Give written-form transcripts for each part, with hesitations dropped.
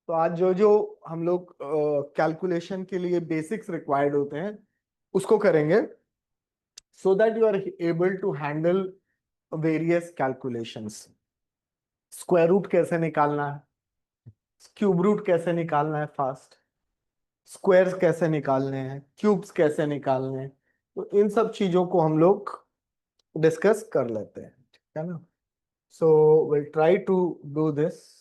तो आज जो जो हम लोग कैलकुलेशन के लिए बेसिक्स रिक्वायर्ड होते हैं उसको करेंगे, so that you are able to handle various calculations. Square root कैसे निकालना है, क्यूब रूट कैसे निकालना है फास्ट, स्क्वायर्स कैसे निकालने हैं, क्यूब्स कैसे निकालने हैं, तो इन सब चीजों को हम लोग डिस्कस कर लेते हैं, ठीक है ना। So will try to do this.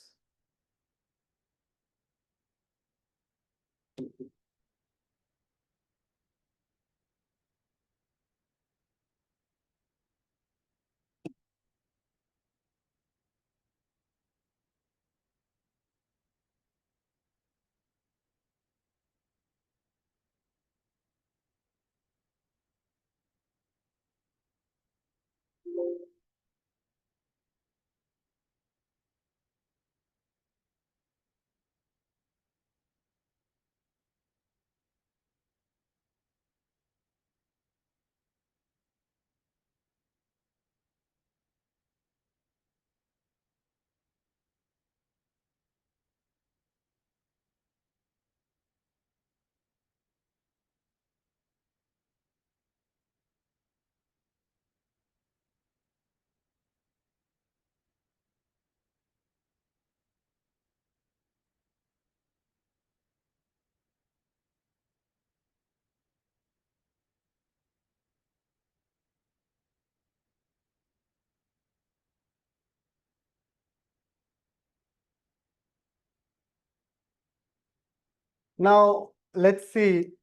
Now let's see,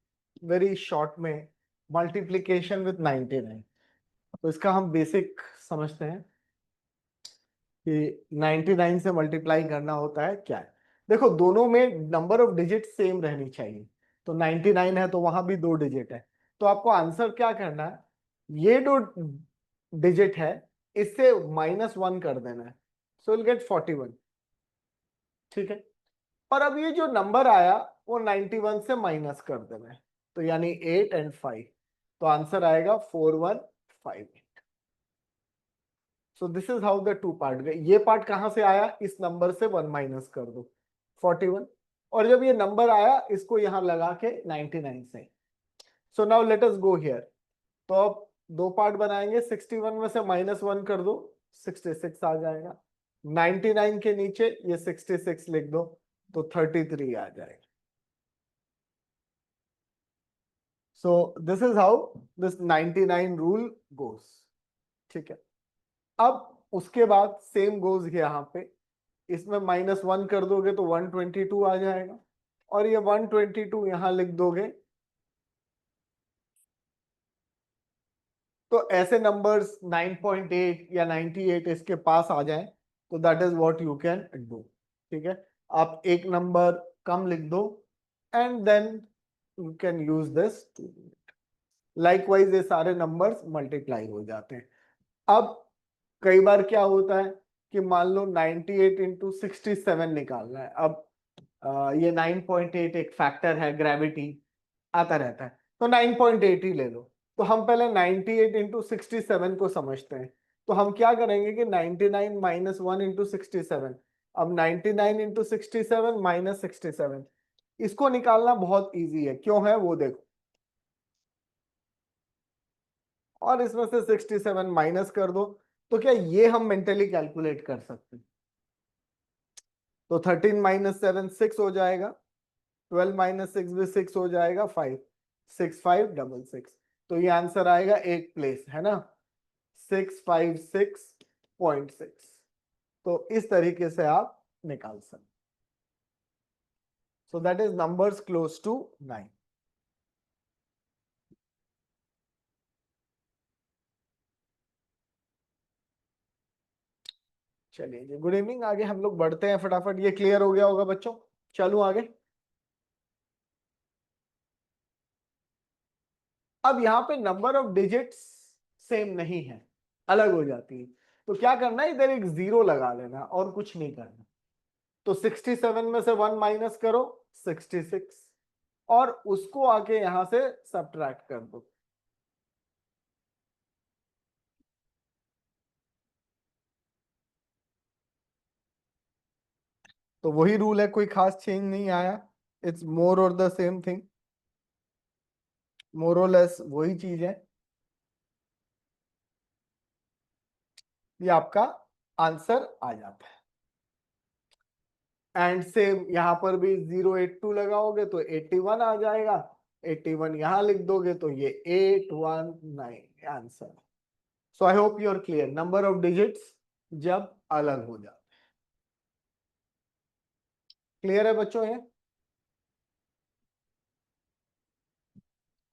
very short में, मल्टीप्लीकेशन विथ 99। तो इसका हम बेसिक समझते हैं कि 99 से मल्टीप्लाई करना होता है क्या है। देखो, दोनों में नंबर ऑफ डिजिट सेम रहनी चाहिए। तो 99 है तो वहां भी दो डिजिट है, तो आपको आंसर क्या करना है, ये दो डिजिट है, इससे -1 कर देना है, सो विल गेट 41। ठीक है। और अब ये जो नंबर आया वो 91 से माइनस कर देना है, तो यानी 8 एंड 5, तो आंसर आएगा 4158। सो this is how the two part गए। ये पार्ट कहां से आया, इस नंबर से 1 माइनस कर दो, 41। और जब ये नंबर आया इसको यहां लगा के 99 से। So now let us go here. तो अब दो पार्ट बनाएंगे, 61 में से -1 कर दो, 66 आ जाएगा। 99 के नीचे ये 66 लिख दो, तो 33 आ जाएगा। So this is how this 99 rule goes. ठीक है। अब उसके बाद सेम गोज यहाँ पे, इसमें -1 कर दोगे तो 122 आ जाएगा, और ये 122 यहां लिख दोगे। तो ऐसे नंबर्स 9.8 या 98 इसके पास आ जाए तो that is what you can do. ठीक है। आप एक नंबर कम लिख दो and then you can use this. Likewise ये सारे नंबर्स मल्टीप्लाई हो जाते हैं। अब कई बार क्या होता है कि मान लो 98 इंटू 67 निकालना है। अब ये 9.8 एक फैक्टर है, ग्रेविटी आता रहता है, तो 9.8 ही ले लो। तो हम पहले 98 इंटू 67 को समझते हैं। तो हम क्या करेंगे कि 99 माइनस 1 इंटू 67। अब 99 इंटू 67 माइनस 67, इसको निकालना बहुत इजी है। क्यों है वो देखो, और इसमें से 67 माइनस कर दो, तो क्या ये हम मेंटली कैलकुलेट कर सकते हैं। तो 13 माइनस 7 6 हो जाएगा, 12 माइनस 6 भी 6 हो जाएगा, 5, 6566। तो ये आंसर आएगा एक प्लेस, है ना, 656.6। तो इस तरीके से आप निकाल सकते। So that is numbers close to 9। चलिए जी, गुड इवनिंग। आगे हम लोग बढ़ते हैं फटाफट। ये क्लियर हो गया होगा बच्चों, चलूं आगे। अब यहाँ पे नंबर ऑफ डिजिट्स सेम नहीं है, अलग हो जाती है। तो क्या करना है, इधर एक जीरो लगा लेना और कुछ नहीं करना। तो 67 में से 1 माइनस करो, 66, और उसको आके यहां से सब्ट्रैक्ट कर दो। तो वही रूल है, कोई खास चेंज नहीं आया, इट्स मोर और द सेम थिंग, मोर और लेस वही चीज है। ये आपका आंसर आ जाता है। एंड से यहां पर भी 082 लगाओगे तो 81 आ जाएगा, 81 यहां लिख दोगे तो ये 819 answer. So I hope you are clear, number of digits जब अलग हो जाते। क्लियर है बच्चों ये?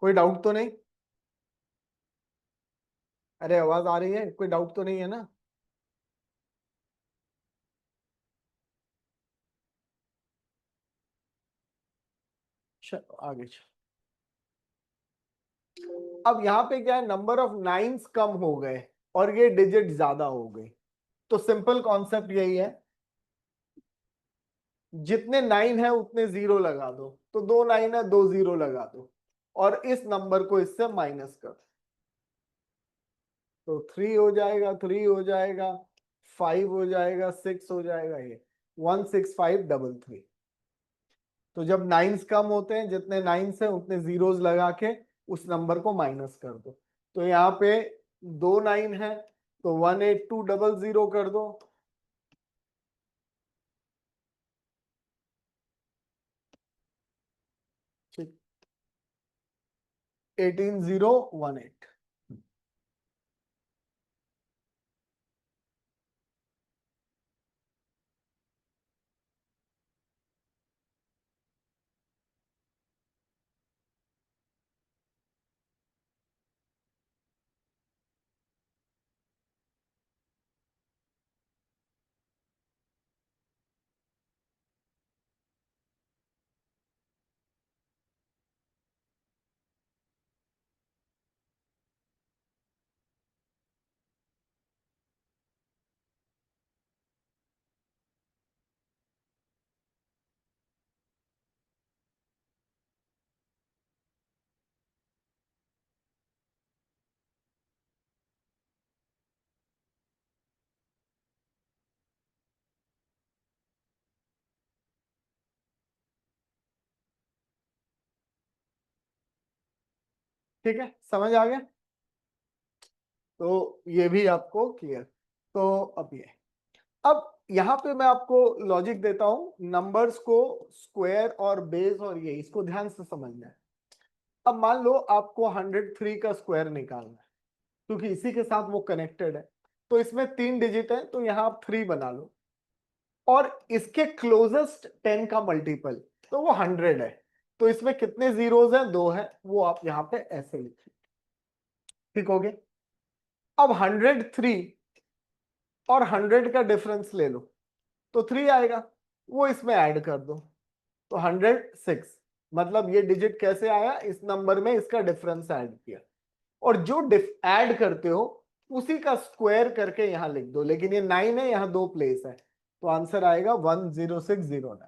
कोई डाउट तो नहीं? अरे आवाज आ रही है, कोई डाउट तो नहीं है ना? चलो आगे चलो। अब यहाँ पे क्या है, नंबर ऑफ नाइन्स कम हो गए और ये डिजिट ज्यादा हो गई। तो सिंपल कॉन्सेप्ट यही है, जितने नाइन है उतने जीरो लगा दो, तो दो नाइन है दो जीरो लगा दो, और इस नंबर को इससे माइनस कर दो। तो थ्री हो जाएगा, थ्री हो जाएगा, फाइव हो जाएगा, सिक्स हो जाएगा, ये 16533। तो जब नाइन्स कम होते हैं, जितने नाइन्स है उतने जीरोस लगा के उस नंबर को माइनस कर दो। तो यहाँ पे दो नाइन है तो 18200 कर दो, ठीक, 18018। ठीक है, समझ आ गया? तो ये भी आपको क्लियर। तो अब ये, अब यहाँ पे मैं आपको लॉजिक देता हूं, नंबर्स को स्क्वायर और बेस और ये इसको ध्यान से समझना है। अब मान लो आपको 103 का स्क्वायर निकालना है, क्योंकि इसी के साथ वो कनेक्टेड है। तो इसमें तीन डिजिट है तो यहाँ आप थ्री बना लो, और इसके क्लोजेस्ट 10 का मल्टीपल तो वो 100 है। तो इसमें कितने जीरोस हैं? दो है, वो आप यहाँ पे ऐसे लिखिए, ठीक हो गया? अब 103 और 100 का डिफरेंस ले लो तो थ्री आएगा, वो इसमें ऐड कर दो तो 106। मतलब ये डिजिट कैसे आया? इस नंबर में इसका डिफरेंस ऐड किया, और जो ऐड करते हो उसी का स्क्वायर करके यहां लिख दो। लेकिन ये नाइन है, यहां दो प्लेस है, तो आंसर आएगा 10609।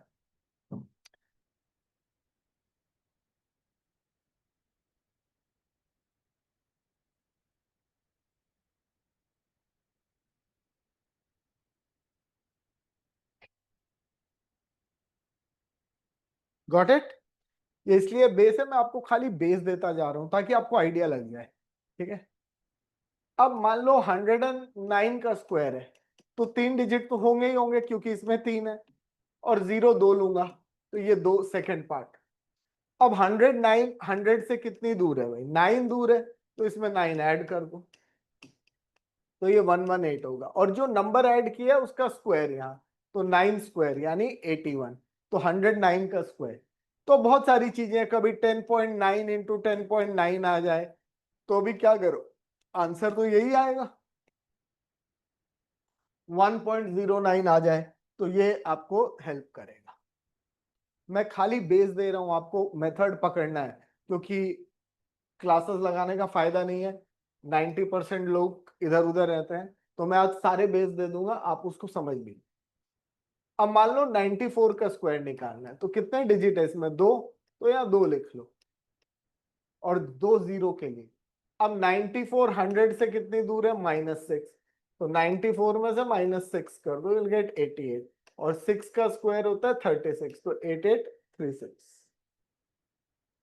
Got it? ये इसलिए बेस है, मैं आपको खाली बेस देता जा रहा हूं ताकि आपको आइडिया लग जाए, ठीक है? अब मान लो 109 का स्क्वायर है, तो तीन डिजिट तो होंगे ही होंगे क्योंकि इसमें तीन है, और जीरो दो लूंगा तो ये दो सेकेंड पार्ट। अब 109 100 से कितनी दूर है भाई? नाइन दूर है, तो इसमें नाइन ऐड कर दो तो ये 118 होगा, और जो नंबर ऐड किया उसका स्क्वायर यहाँ, तो नाइन स्क्वायर यानी 81। तो 109 का स्क्वायर। तो बहुत सारी चीजें हैं, कभी 10.9 इंटू 10.9 आ जाए, तो भी क्या करो, आंसर तो यही आएगा। 1.09 आ जाए तो ये आपको हेल्प करेगा। मैं खाली बेस दे रहा हूं आपको, मेथड पकड़ना है, क्योंकि क्लासेस लगाने का फायदा नहीं है, 90% लोग इधर उधर रहते हैं। तो मैं आज सारे बेस दे दूंगा, आप उसको समझ लीजिए। अब मान लो 94 का स्क्वायर निकालना है, तो कितने डिजिट है इसमें? दो, तो यहाँ दो लिख लो, और दो जीरो के लिए। अब 94 100 से कितनी दूर है? -6। तो 94 में से -6 कर दो, विल गेट 88। और 6 का स्क्वायर होता है 36, तो 8836।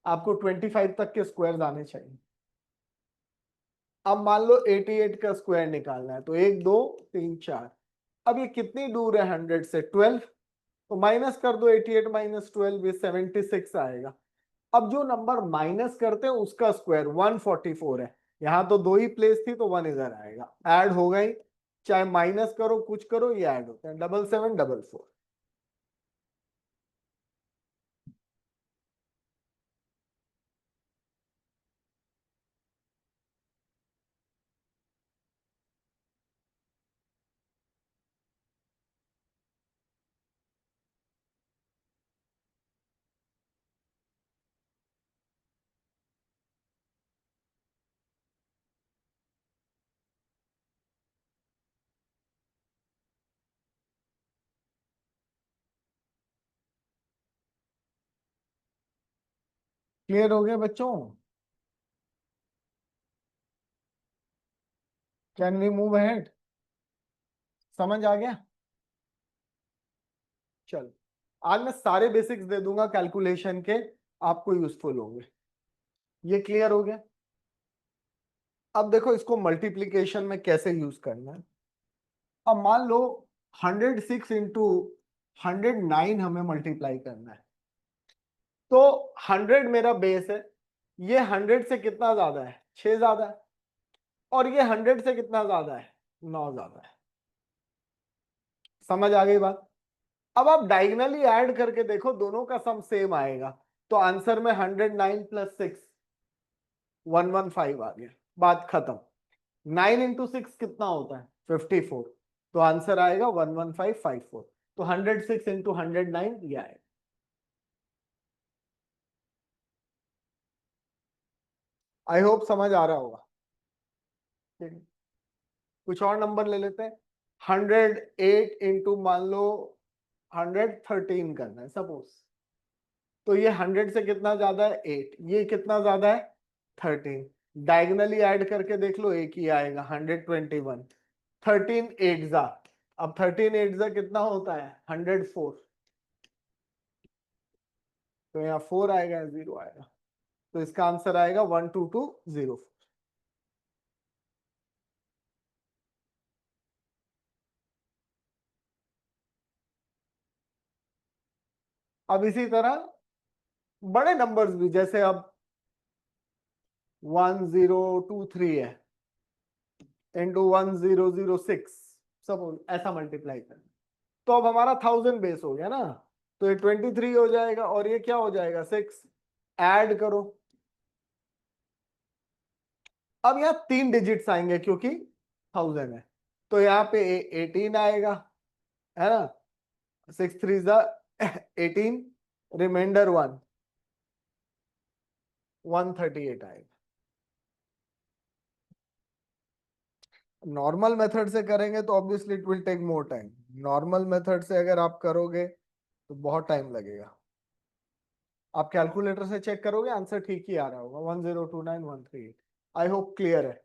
आपको 25 तक के स्क्वायर आने चाहिए। अब मान लो 88 का स्क्वायर निकालना है, तो 1 2 3 4। अब ये कितनी दूर है 100 से? 12। तो माइनस कर दो, 88 माइनस 12 ये 76 आएगा। अब जो नंबर माइनस करते हैं उसका स्क्वायर 144 है। यहां तो 2 ही प्लेस थी तो 1 इधर आएगा, ऐड हो गई। चाहे माइनस करो कुछ करो, ये ऐड होता है। 7744। क्लियर हो गया बच्चों? Can we move ahead? समझ आ गया? चलो, आज मैं सारे बेसिक्स दे दूंगा कैलकुलेशन के, आपको यूजफुल होंगे। ये क्लियर हो गया? अब देखो इसको मल्टीप्लीकेशन में कैसे यूज करना है। अब मान लो 106 इंटू 109 हमें मल्टीप्लाई करना है। तो 100 मेरा बेस है, ये 100 से कितना ज्यादा है? 6 ज्यादा है। और ये 100 से कितना ज्यादा है? 9 ज्यादा है। समझ आ गई बात? अब आप डायगनली ऐड करके देखो, दोनों का सम सेम आएगा। तो आंसर में 109 प्लस 6 115 आ गया, बात खत्म। 9 इंटू 6 कितना होता है? 54। तो आंसर आएगा 11554। तो 106 इंटू 109 ये आएगा। आई होप समझ आ रहा होगा। ठीक है, कुछ और नंबर ले लेते हैं। 108 इंटू मान लो 113 करना है सपोज। तो ये 100 से कितना ज्यादा है? 8। ये कितना ज्यादा है? 13। डायगनली ऐड करके देख लो, एक ही आएगा 121। 13 8 जा। अब 13 8 जा कितना होता है? 104। तो यहाँ 4 आएगा, 0 आएगा। तो इसका आंसर आएगा 12204। अब इसी तरह बड़े नंबर्स भी, जैसे अब 1023 है इंटू 1006, सब ऐसा मल्टीप्लाई करना। तो अब हमारा 1000 बेस हो गया ना, तो ये 23 हो जाएगा और ये क्या हो जाएगा? 6। ऐड करो। अब यहाँ 3 डिजिट्स आएंगे क्योंकि 1000 है, तो यहाँ पे 18 आएगा, है ना? 6 3 जा 18, रिमाइंडर 1 138 आएगा। नॉर्मल मेथड से करेंगे तो obviously it will take more time. Normal method से अगर आप करोगे तो बहुत टाइम लगेगा। आप कैलकुलेटर से चेक करोगे, आंसर ठीक ही आ रहा होगा, 1029138। आई होप क्लियर है।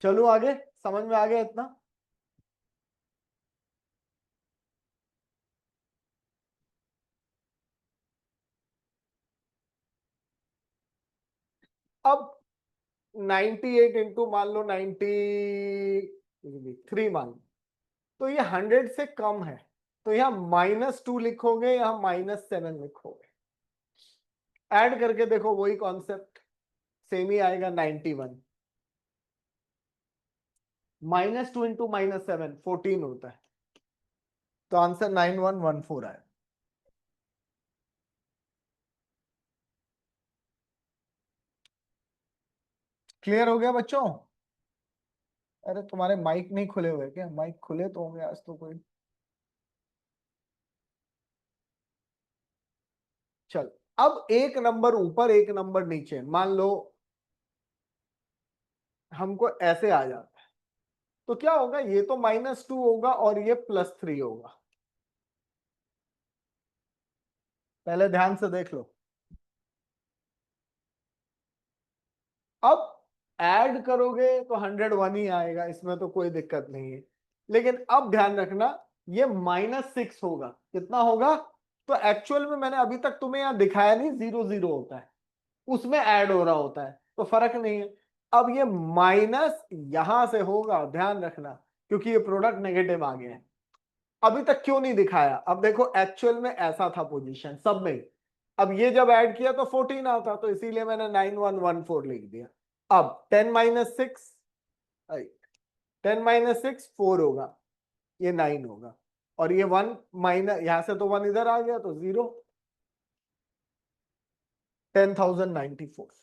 चलो आगे, समझ में आ गया इतना? अब 98 इंटू मान लो 93 मान लो, तो ये 100 से कम है। तो यहाँ -2 लिखोगे, यहाँ -7 लिखोगे। ऐड करके देखो, वही कॉन्सेप्ट सेम ही आएगा। 91 -2 इंटू -7 14 होता है। तो आंसर 9114 आए। क्लियर हो गया बच्चों? अरे तुम्हारे माइक नहीं खुले हुए क्या? माइक खुले तो होंगे आज तो कोई। चल, अब एक नंबर ऊपर एक नंबर नीचे, मान लो हमको ऐसे आ जाता है, तो क्या होगा? ये तो -2 होगा और ये +3 होगा। पहले ध्यान से देख लो। अब ऐड करोगे तो 101 ही आएगा, इसमें तो कोई दिक्कत नहीं है। लेकिन अब ध्यान रखना, ये -6 होगा। कितना होगा? तो एक्चुअल में मैंने अभी तक तुम्हें यहाँ दिखाया नहीं, 0 0 होता है, उसमें ऐड हो रहा होता है, तो फर्क नहीं है। अब ये माइनस यहां से होगा, ध्यान रखना, क्योंकि ये प्रोडक्ट नेगेटिव आ गया है। अभी तक क्यों नहीं दिखाया? अब देखो एक्चुअल में ऐसा था पोजीशन सब में। अब ये जब ऐड किया तो 14 आता, तो इसीलिए मैंने 9114 लिख दिया। अब 10 - 6, 10 - 6 4 होगा, ये 9 होगा। और ये 1 माइनस, यहां से तो 1 इधर आ गया तो 0। 10,094।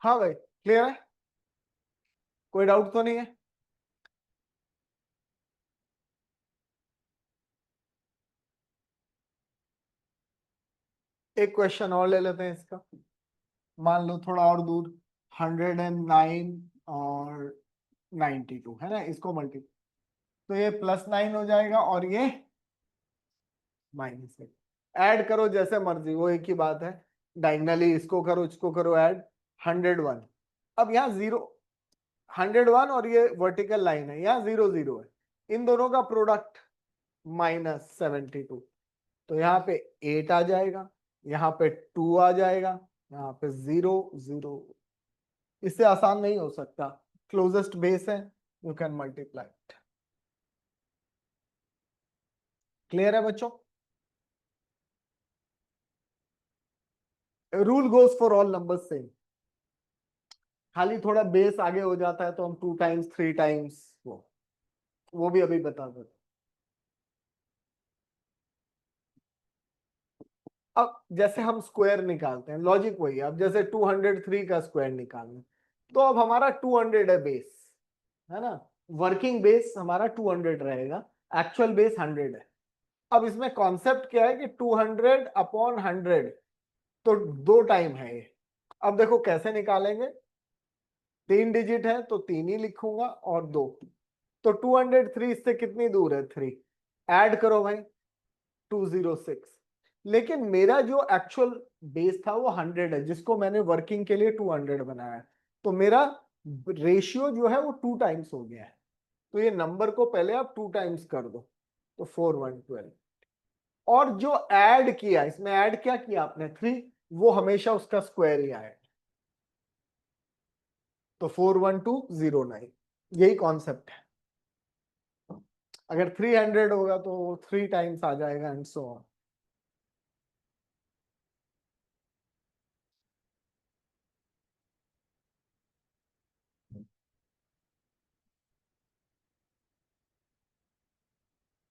हाँ भाई, क्लियर है? कोई डाउट तो नहीं है? एक क्वेश्चन और ले लेते हैं इसका। मान लो थोड़ा और दूर, 109 और 92 है ना, इसको मल्टी, तो ये +9 हो जाएगा और ये -8। ऐड करो जैसे मर्जी, वो एक ही बात है। डायगनली इसको करो ऐड। 101। अब यहाँ 0, 101 और ये वर्टिकल लाइन है, यहाँ 0 0 है। इन दोनों का प्रोडक्ट -72। तो यहाँ पे 8 आ जाएगा, यहाँ पे 2 आ जाएगा, यहाँ पे 0 0। इससे आसान नहीं हो सकता। क्लोजेस्ट बेस है, you can multiply it. Clear है बच्चों? Rule goes for all numbers same. खाली थोड़ा बेस आगे हो जाता है तो हम 2 टाइम्स 3 टाइम्स, वो भी अभी बता दो। अब जैसे हम स्क्वायर निकालते हैं, लॉजिक वही है। अब जैसे 203 का स्क्वायर निकालना है, तो अब हमारा 200 है बेस, है ना। वर्किंग बेस हमारा 200 रहेगा, एक्चुअल बेस 100 है। अब इसमें कॉन्सेप्ट क्या है कि 200/100, तो 2 टाइम है ये। अब देखो कैसे निकालेंगे। 3 डिजिट है तो 3 ही लिखूंगा और 2। तो 203 से कितनी दूर है? 3। ऐड करो भाई, 206। लेकिन मेरा जो एक्चुअल बेस था वो 100 है, जिसको मैंने वर्किंग के लिए 200 बनाया है। तो मेरा रेशियो जो है वो 2 टाइम्स हो गया है। तो ये नंबर को पहले आप 2 टाइम्स कर दो, तो 4112। और जो ऐड किया, इसमें ऐड क्या किया आपने? 3। वो हमेशा उसका स्क्वायर ही आया, तो 41209। यही कॉन्सेप्ट है। अगर 300 होगा तो 3 टाइम्स आ जाएगा एंड सो ऑन।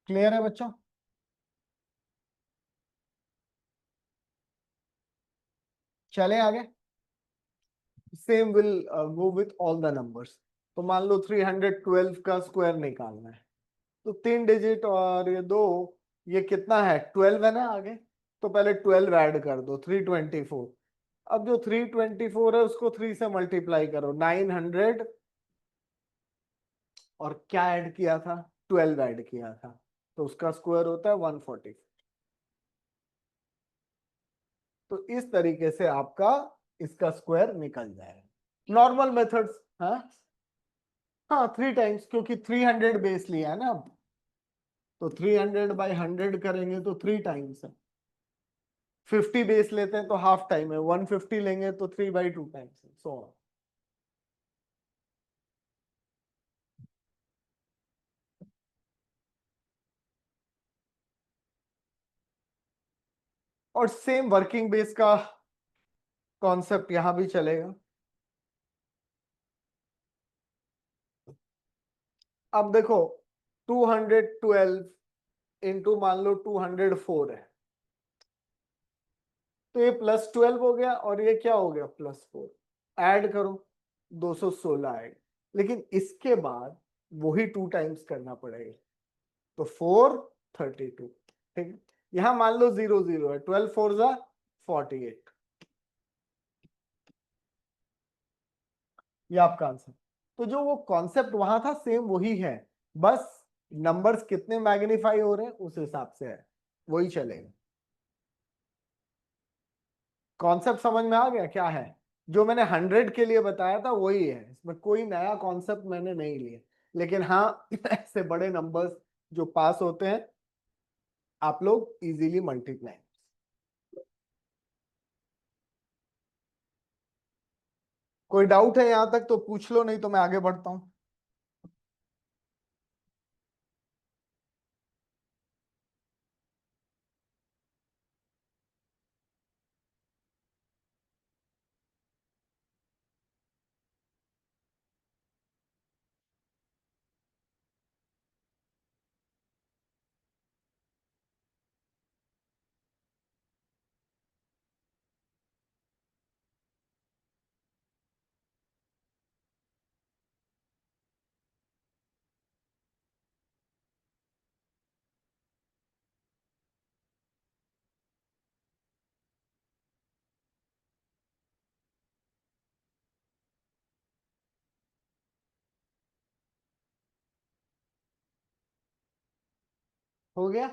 क्लियर है बच्चों? चले आगे। Same will go with all the numbers. तो मान लो 312 का स्क्वायर निकालना है, तो 3 डिजिट और ये 2, ये कितना है? 12 है ना आगे। तो पहले 12 ऐड कर दो, 324। अब जो 324 है उसको 3 से मल्टीप्लाई करो, 900। और क्या ऐड किया था? 12 ऐड किया था, तो उसका स्क्वायर होता है 140। तो इस तरीके से आपका इसका स्क्वायर निकल जाएगा। नॉर्मल मेथड्स, हाँ। हाँ 3 टाइम्स, क्योंकि 300 बेस लिया है ना अब। तो 300/100 करेंगे तो 3 टाइम्स है। 50 बेस लेते हैं तो हाफ टाइम है, 150 लेंगे तो 3/2 टाइम्स है, सो ऑन। और सेम वर्किंग बेस का कॉन्सेप्ट यहां भी चलेगा। अब देखो 212 इंटू मान लो 204 है, तो ये +12 हो गया और ये क्या हो गया +4। ऐड करो 216 आएगा, लेकिन इसके बाद वही 2 टाइम्स करना पड़ेगा, तो 432। ठीक है, यहां मान लो 0 0 है, 12 4 ज़ा 48, ये आपका आंसर। तो जो वो कॉन्सेप्ट वहां था सेम वही है, बस नंबर्स कितने मैग्नीफाई हो रहे हैं उस हिसाब से है, वही चलेगा। कॉन्सेप्ट समझ में आ गया क्या है? जो मैंने 100 के लिए बताया था वही है, इसमें कोई नया कॉन्सेप्ट मैंने नहीं लिया। लेकिन हाँ ऐसे बड़े नंबर्स जो पास होते हैं आप लोग इजीली मल्टीप्लाई। कोई डाउट है यहां तक तो पूछ लो, नहीं तो मैं आगे बढ़ता हूं। हो गया।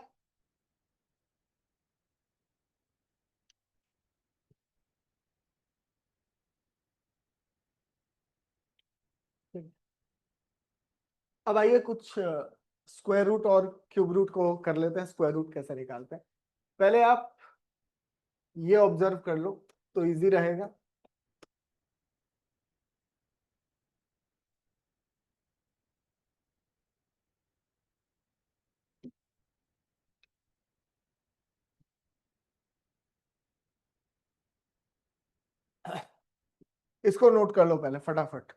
अब आइए कुछ स्क्वायर रूट और क्यूब रूट को कर लेते हैं, स्क्वायर रूट कैसे निकालते हैं। पहले आप ये ऑब्जर्व कर लो तो इजी रहेगा। इसको नोट कर लो पहले फटाफट।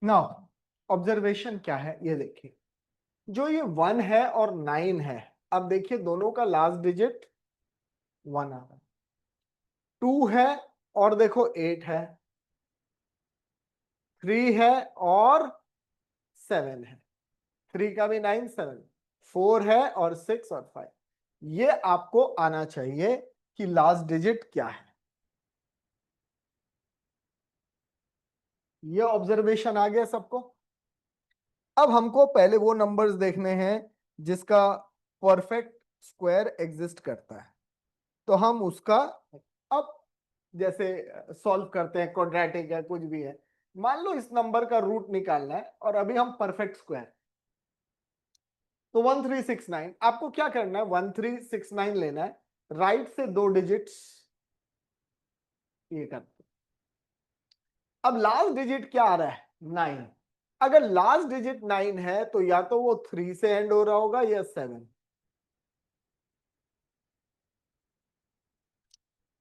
नाउ ऑब्जर्वेशन क्या है ये देखिए, जो ये 1 है और 9 है, अब देखिए दोनों का लास्ट डिजिट 1 आ रहा है, 2 है और देखो 8 है, 3 है और 7 है, 3 का भी 9, 7, 4 है और 6 और 5। ये आपको आना चाहिए कि लास्ट डिजिट क्या है। ये ऑब्जर्वेशन आ गया सबको। अब हमको पहले वो नंबर्स देखने हैं जिसका परफेक्ट स्क्वायर एग्जिस्ट करता है, तो हम उसका अब जैसे सॉल्व करते हैं, क्वाड्रेटिक है कुछ भी है, मान लो इस नंबर का रूट निकालना है और अभी हम परफेक्ट स्क्वायर, तो 1369 आपको क्या करना है, 1369 लेना है, राइट से 2 डिजिट्स ये करते, अब लास्ट डिजिट क्या आ रहा है 9, अगर लास्ट डिजिट 9 है तो या तो वो 3 से एंड हो रहा होगा या 7,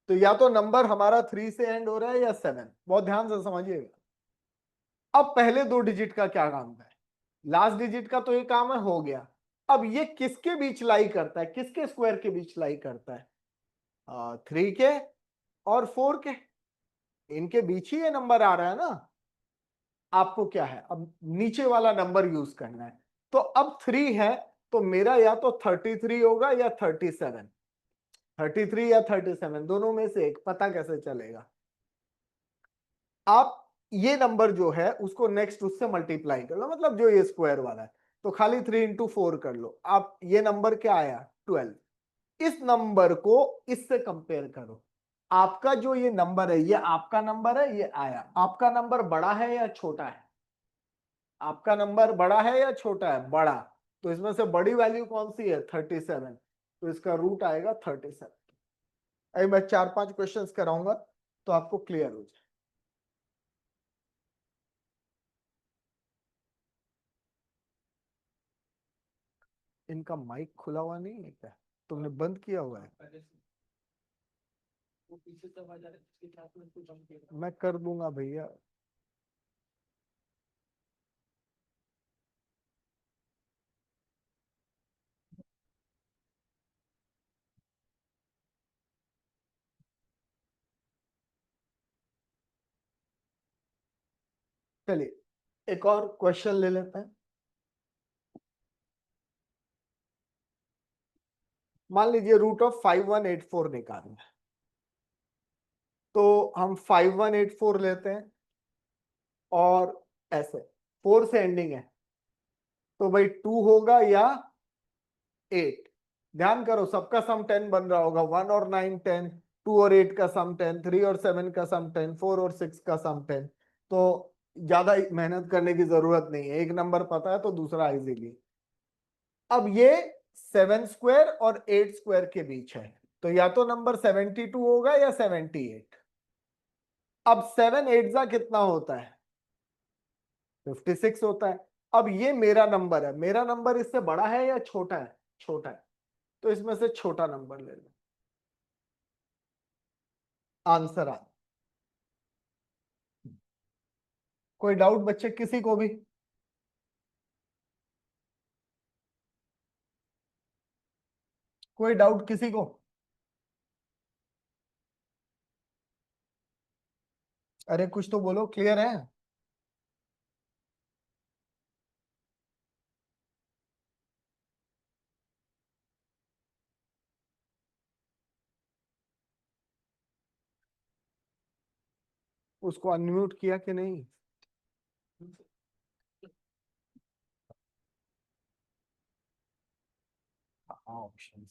तो या तो नंबर हमारा 3 से एंड हो रहा है या 7, बहुत ध्यान से समझिएगा। अब पहले 2 डिजिट का क्या काम है, लास्ट डिजिट का तो ये काम है, हो गया। अब ये किसके बीच लाई करता है, किसके स्क्वायर के बीच लाई करता है, 3 के और 4 के, इनके बीच ही ये नंबर आ रहा है ना। आपको क्या है, अब नीचे वाला नंबर यूज करना है, तो अब 3 है तो मेरा या तो 33 होगा या 37, 33 या 37 दोनों में से एक, पता कैसे चलेगा, आप ये नंबर जो है उसको नेक्स्ट उससे मल्टीप्लाई कर लो, मतलब जो ये स्क्वायर वाला है, तो खाली 3 into 4 कर लो, आप ये नंबर क्या आया 12, इस नंबर को इससे कंपेयर करो, आपका जो ये नंबर है ये आपका नंबर है, ये आया, आपका नंबर बड़ा है या छोटा है, आपका नंबर बड़ा है या छोटा है, बड़ा, तो इसमें से बड़ी वैल्यू कौन सी है 37, तो इसका रूट आएगा 37। अभी मैं 4-5 क्वेश्चंस कराऊंगा तो आपको क्लियर हो जाए। इनका माइक खुला हुआ नहीं है क्या, तुमने बंद किया हुआ है, मैं कर दूंगा भैया। चलिए एक और क्वेश्चन ले लेते हैं, मान लीजिए रूट ऑफ 5184 निकालना है, तो हम 5184 लेते हैं और ऐसे 4 से एंडिंग है, तो भाई 2 होगा या 8, ध्यान करो सबका सम 10 बन रहा होगा, 1 और 9 10, 2 और 8 का सम 10, 3 और 7 का सम 10, 4 और 6 का सम 10, तो ज्यादा मेहनत करने की जरूरत नहीं है, एक नंबर पता है तो दूसरा इजीली। अब ये 7 स्क्वायर और 8 स्क्वायर के बीच है, तो या तो नंबर 72 होगा या 78, अब 7 8 जा कितना होता है 56 होता है। अब ये मेरा नंबर है, मेरा नंबर इससे बड़ा है या छोटा है, छोटा है, तो इसमें से छोटा नंबर ले लो, आंसर आ। कोई डाउट बच्चे किसी को भी, कोई डाउट किसी को, अरे कुछ तो बोलो, क्लियर है। उसको अनम्यूट किया कि नहीं, ऑप्शन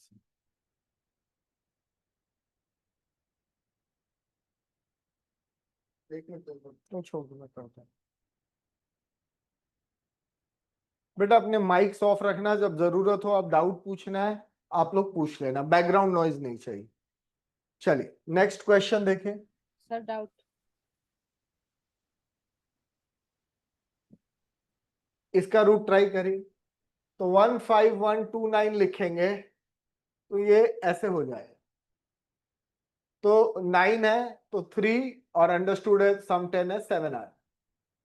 एक मिनट तो छोड़ दो, मैं करता हूँ। बेटा अपने माइक्स ऑफ रखना, जब जरूरत हो आप डाउट पूछना है आप लोग पूछ लेना, बैकग्राउंड नॉइज नहीं चाहिए। चलिए नेक्स्ट क्वेश्चन देखें। Sir doubt. इसका रूट ट्राई करिए, तो 15129 लिखेंगे तो ये ऐसे हो जाएगा, तो 9 है तो 3 और अंडरस्टूड है सम 10 है 7 आए,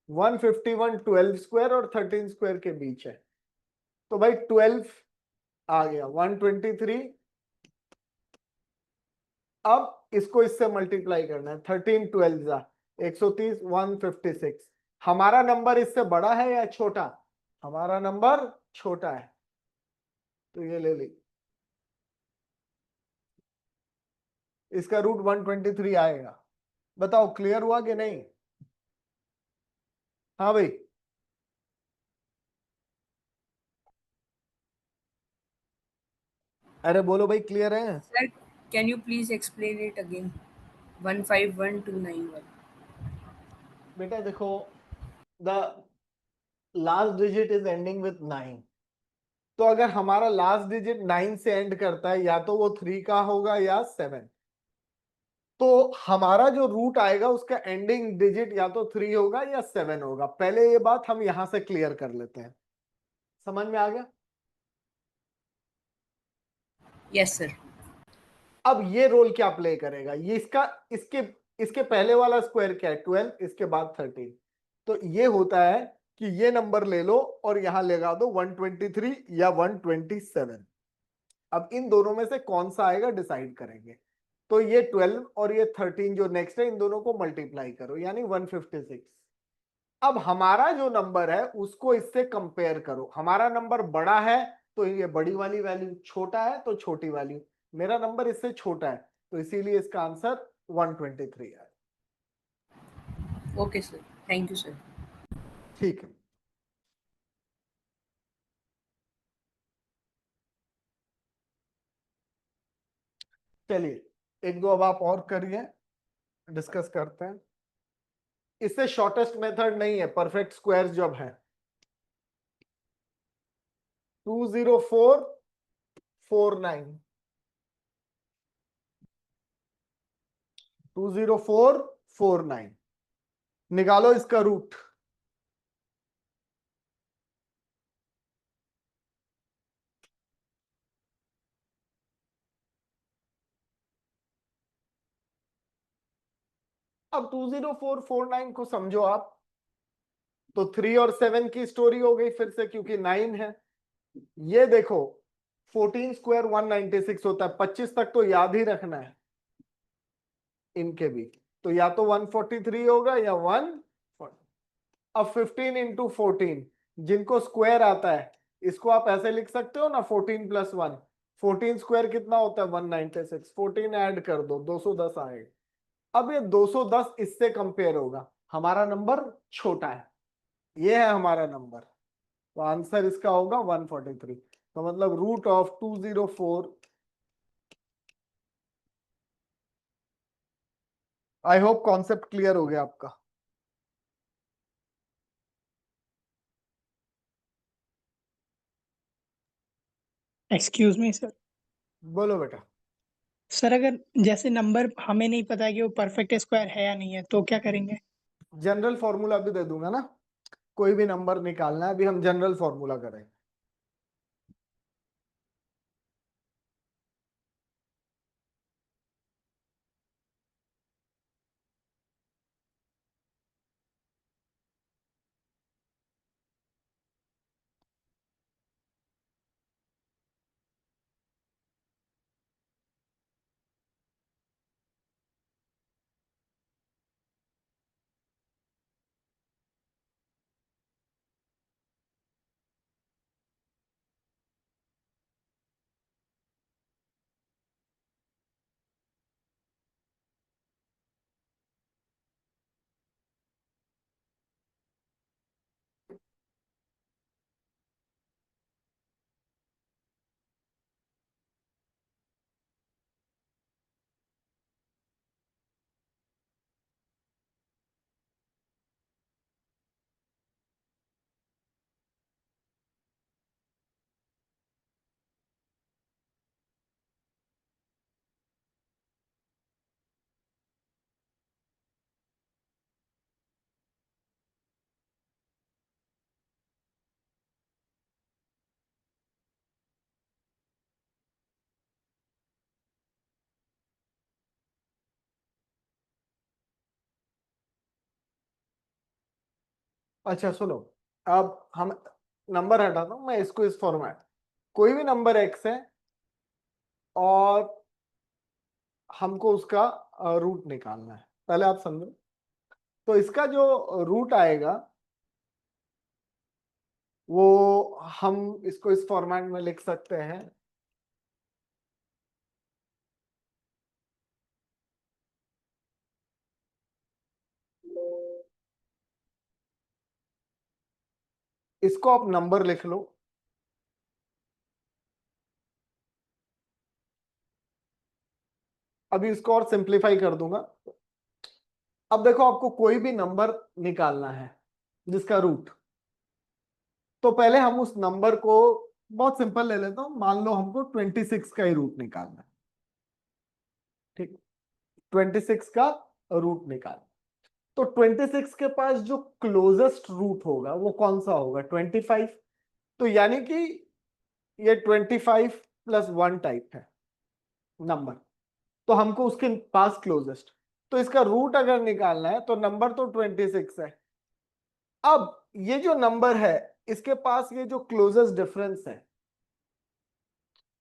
151 12 स्क्वायर और 13 स्क्वायर के बीच है, तो भाई 12 आ गया 123। अब इसको इससे मल्टीप्लाई करना है, 13 12 जा 130 156। हमारा नंबर इससे बड़ा है या छोटा? हमारा नंबर छोटा है, तो ये ले ली, इसका रूट 123 आएगा। बताओ क्लियर हुआ कि नहीं? हाँ भाई, अरे बोलो भाई, क्लियर है? Sir, can you please explain it again? 151291. बेटा देखो, the last digit is ending with 9, तो अगर हमारा लास्ट डिजिट 9 से एंड करता है, या तो वो 3 का होगा या 7, तो हमारा जो रूट आएगा उसका एंडिंग डिजिट या तो 3 होगा या 7 होगा। पहले ये बात हम यहां से क्लियर कर लेते हैं। समझ में आ गया? Yes, sir. अब ये रोल क्या प्ले करेगा, ये इसका, इसके इसके पहले वाला स्क्वायर क्या है 12, इसके बाद 13, तो ये होता है कि ये नंबर ले लो और यहां लगा दो 123 या 127। अब इन दोनों में से कौन सा आएगा डिसाइड करेंगे। तो ये 12 और ये 13 जो नेक्स्ट है, इन दोनों को मल्टीप्लाई करो यानी 156। अब हमारा जो नंबर है उसको इससे कंपेयर करो, हमारा नंबर बड़ा है तो ये बड़ी वाली वैल्यू, छोटा है तो छोटी वैल्यू। मेरा नंबर इससे छोटा है, तो इसीलिए इसका आंसर 123 है। Okay, sir. Thank you, sir. ठीक है, चलिए एक दो अब आप और करिए, डिस्कस करते हैं। इससे शॉर्टेस्ट मेथड नहीं है, परफेक्ट स्क्वायर जब है। 20449, 20449 निकालो इसका रूट। अब 20449 को समझो आप, तो 3 और 7 की स्टोरी हो गई फिर से, क्योंकि 9 है। ये देखो 14 स्क्वायर 196 होता है, 25 तक तो याद ही रखना है इनके बीच, तो या तो 143 होगा या 1। अब 15 इंटू 14, जिनको स्क्वायर आता है इसको आप ऐसे लिख सकते हो ना, 14 प्लस 1। 14 स्क्वायर कितना होता है 196, 14 ऐड कर दो 210 आएगा। अब ये 210 इससे कंपेयर होगा, हमारा नंबर छोटा है, ये है हमारा नंबर, तो आंसर इसका होगा 143। तो मतलब root of 204। I hope concept clear हो गया आपका। Excuse me sir. बोलो बेटा। सर अगर जैसे नंबर हमें नहीं पता कि वो परफेक्ट स्क्वायर है या नहीं है तो क्या करेंगे? जनरल फॉर्मूला भी दे दूंगा ना, कोई भी नंबर निकालना है, अभी हम जनरल फॉर्मूला करेंगे। अच्छा सुनो, अब हम नंबर हटाता हूं मैं इसको इस फॉर्मेट, कोई भी नंबर x है और हमको उसका रूट निकालना है, पहले आप समझो। तो इसका जो रूट आएगा वो हम इसको इस फॉर्मेट में लिख सकते हैं, इसको आप नंबर लिख लो। अभी इसको और सिंप्लीफाई कर दूंगा। अब देखो, आपको कोई भी नंबर निकालना है जिसका रूट, तो पहले हम उस नंबर को बहुत सिंपल ले लेता हूं, मान लो हमको 26 का ही रूट निकालना है, ठीक, 26 का रूट निकाल। तो 26 के पास जो क्लोजेस्ट रूट होगा वो कौन सा होगा? 25। तो यानी कि ये 25 प्लस 1 टाइप है नंबर, तो हमको उसके पास क्लोजेस्ट, तो इसका रूट अगर निकालना है तो नंबर तो 26 है। अब ये जो नंबर है इसके पास ये जो क्लोजेस्ट डिफरेंस है,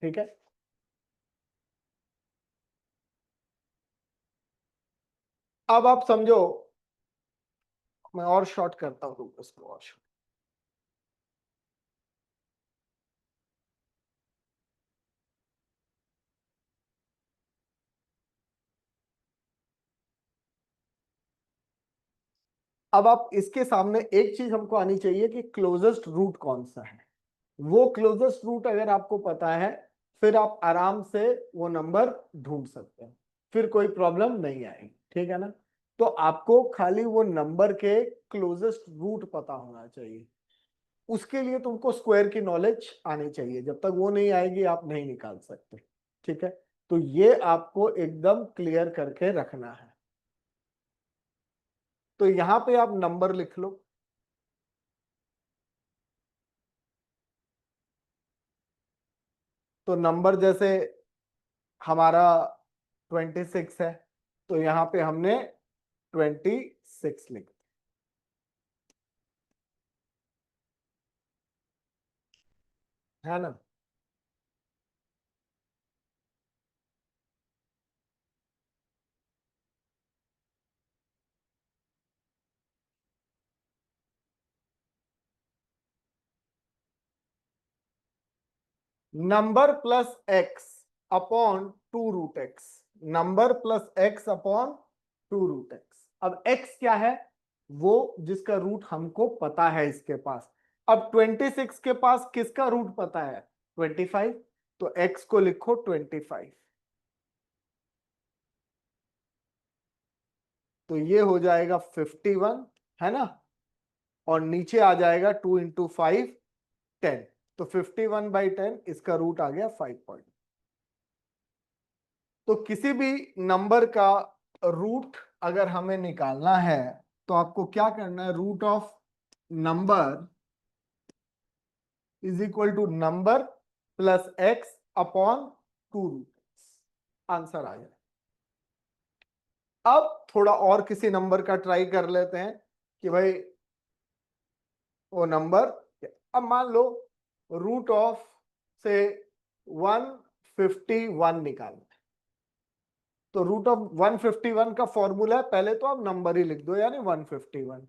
ठीक है, अब आप समझो, मैं और शॉर्ट करता हूं इसको और short। अब आप इसके सामने एक चीज हमको आनी चाहिए कि क्लोजेस्ट रूट कौन सा है। वो क्लोजेस्ट रूट अगर आपको पता है फिर आप आराम से वो नंबर ढूंढ सकते हैं, फिर कोई प्रॉब्लम नहीं आएगी, ठीक है ना। तो आपको खाली वो नंबर के क्लोजेस्ट रूट पता होना चाहिए, उसके लिए तुमको स्क्वायर की नॉलेज आनी चाहिए, जब तक वो नहीं आएगी आप नहीं निकाल सकते, ठीक है। तो ये आपको एकदम क्लियर करके रखना है। तो यहां पे आप नंबर लिख लो, तो नंबर जैसे हमारा 26 है, तो यहां पे हमने 26 लिख दिया, है ना। Number plus x upon 2√x, number plus x upon 2√x। अब x क्या है? वो जिसका रूट हमको पता है इसके पास। अब 26 के पास किसका रूट पता है? 25, तो x को लिखो 25, तो ये हो जाएगा 51, है ना। और नीचे आ जाएगा 2 इंटू 5 10, तो 51/10 इसका रूट आ गया 5 पॉइंट। तो किसी भी नंबर का रूट अगर हमें निकालना है तो आपको क्या करना है? Root of number is equal to number plus x upon 2√x, answer आ जाए। अब थोड़ा और किसी नंबर का ट्राई कर लेते हैं कि भाई वो नंबर, अब मान लो रूट ऑफ से 151 निकालना है, तो रूट ऑफ 151 का फॉर्मूला है, पहले तो आप नंबर ही लिख दो, यानी 151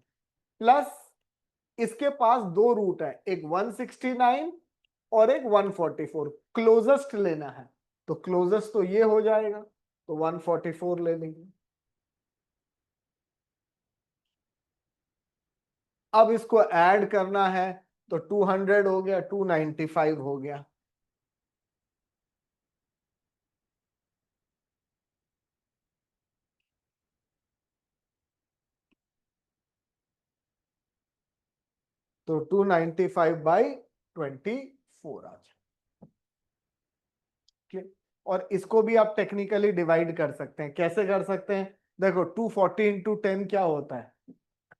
प्लस इसके पास दो रूट है, एक 169 और एक 144, क्लोजेस्ट लेना है, तो क्लोजेस्ट तो ये हो जाएगा, तो 144 ले लेंगे। अब इसको ऐड करना है तो 200 हो गया, 295 हो गया। तो 295/24 आ जाए, ठीक। और इसको भी आप टेक्निकली डिवाइड कर सकते हैं, कैसे कर सकते हैं? देखो 240 इंटू 10 क्या होता है?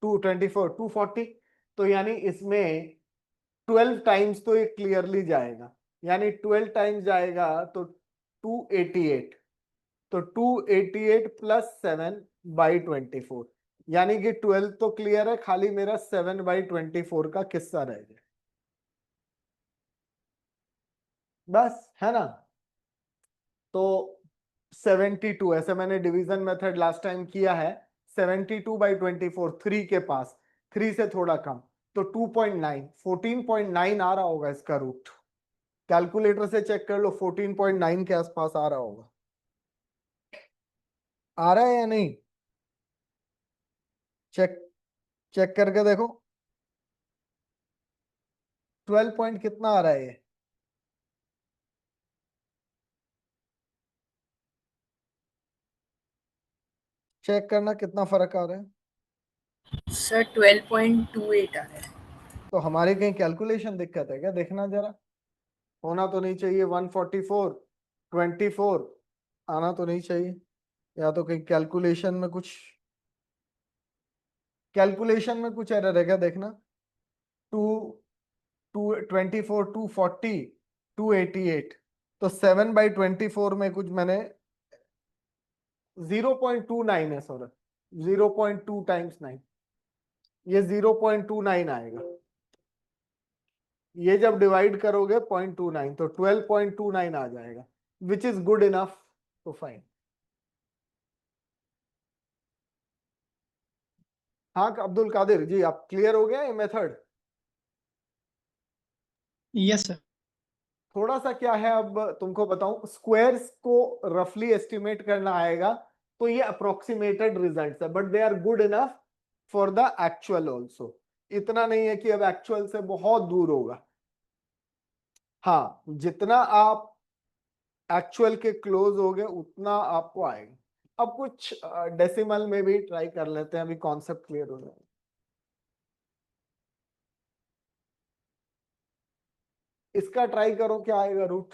224, 240, तो यानी इसमें 12 टाइम्स तो ये क्लियरली जाएगा, यानी 12 टाइम्स जाएगा तो 288, तो 288 प्लस 7/24, यानी कि 12 तो क्लियर है, खाली मेरा 7/24 का किस्सा रह गया, बस, है ना। तो 72, ऐसे मैंने डिवीजन मेथड लास्ट टाइम किया है, 72/24, 3 के पास, 3 से थोड़ा कम, तो 2.9, 14.9 आ रहा होगा इसका रूट। कैलकुलेटर से चेक कर लो, 14.9 के आसपास आ रहा होगा। आ रहा है या नहीं? चेक चेक करके देखो। 12 पॉइंट कितना आ रहा है ये? चेक करना कितना फर्क आ रहा है। सर 12.28 आ रहा है। तो हमारे कहीं कैलकुलेशन दिक्कत है क्या, देखना जरा। होना तो नहीं चाहिए 144, 24 आना तो नहीं चाहिए, या तो कहीं कैलकुलेशन में कुछ एरर है क्या, देखना। 2 224, 240, 288, तो 7/24 में कुछ मैंने 0.29 है सॉरी, 0.2 टाइम्स 9, ये 0.29 आएगा। ये जब डिवाइड करोगे 0.29 तो 12.29 आ जाएगा, which is good enough to find. हाँ अब्दुल कादिर जी, आप क्लियर हो गया ये मेथड? Yes sir. थोड़ा सा क्या है, अब तुमको बताऊं, स्क्वायर्स को रफली एस्टिमेट करना आएगा, तो ये अप्रोक्सीमेटेड रिजल्ट्स है, but they are good enough for the actual also. इतना नहीं है कि अब एक्चुअल से बहुत दूर होगा। हाँ, जितना आप एक्चुअल के क्लोज हो गए उतना आपको आएगा। अब कुछ डेसिमल में भी ट्राई कर लेते हैं, अभी कॉन्सेप्ट क्लियर हो जाए। इसका ट्राई करो, क्या आएगा रूट।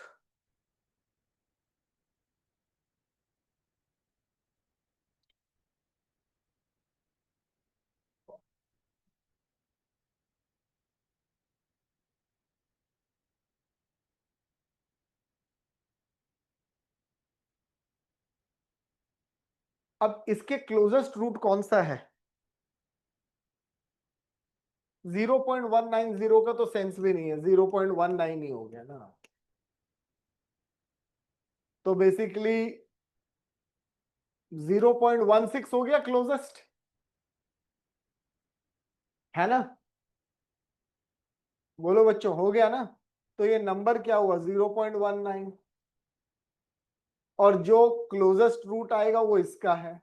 अब इसके क्लोजेस्ट रूट कौन सा है? 0.190 का तो सेंस भी नहीं है, 0.19 ही हो गया ना। तो बेसिकली 0.16 हो गया क्लोजेस्ट, है ना। बोलो बच्चों, हो गया ना। तो ये नंबर क्या हुआ, 0.19, और जो क्लोजेस्ट रूट आएगा वो इसका है।